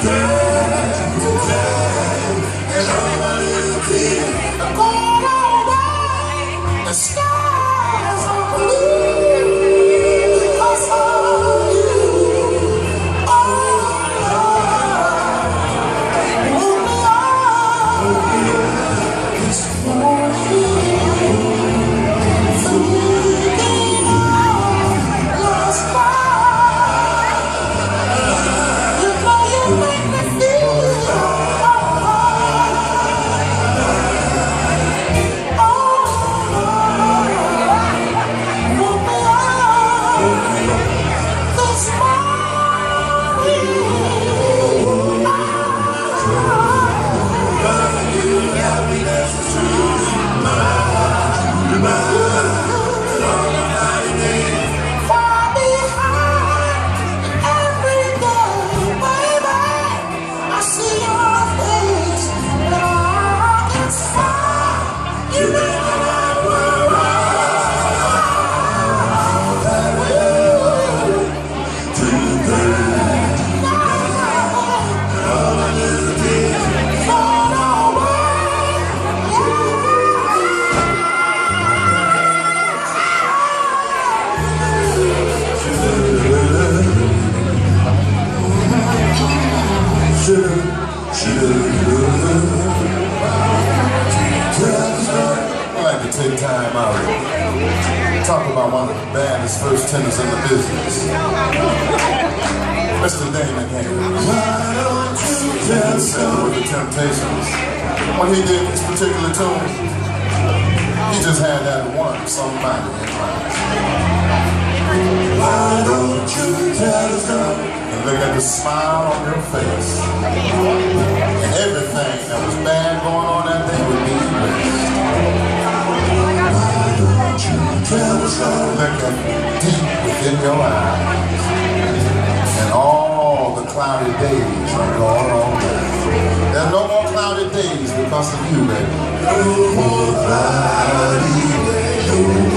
And all my little tears are going away. The skies are blue because of you. Oh, Lord, woke me up this morning, thinking of last night. You know you make me feel alright. Woke me up this far behind every day, baby. I see your face, and all inside you know that we're I like to take time out and talk about one of the baddest first tenors in the business, Mr. Damon Henry. Why don't you just go with the Temptations? When he did this particular tune, he just had that one somebody in mind. Why don't you just go and look at the smile on your face, and everything that was bad going on that day would be erased. Why don't you just go look at deep within your eyes, and all the cloudy days are gone on down. There's no more cloudy days because of you, baby. No more cloudy days.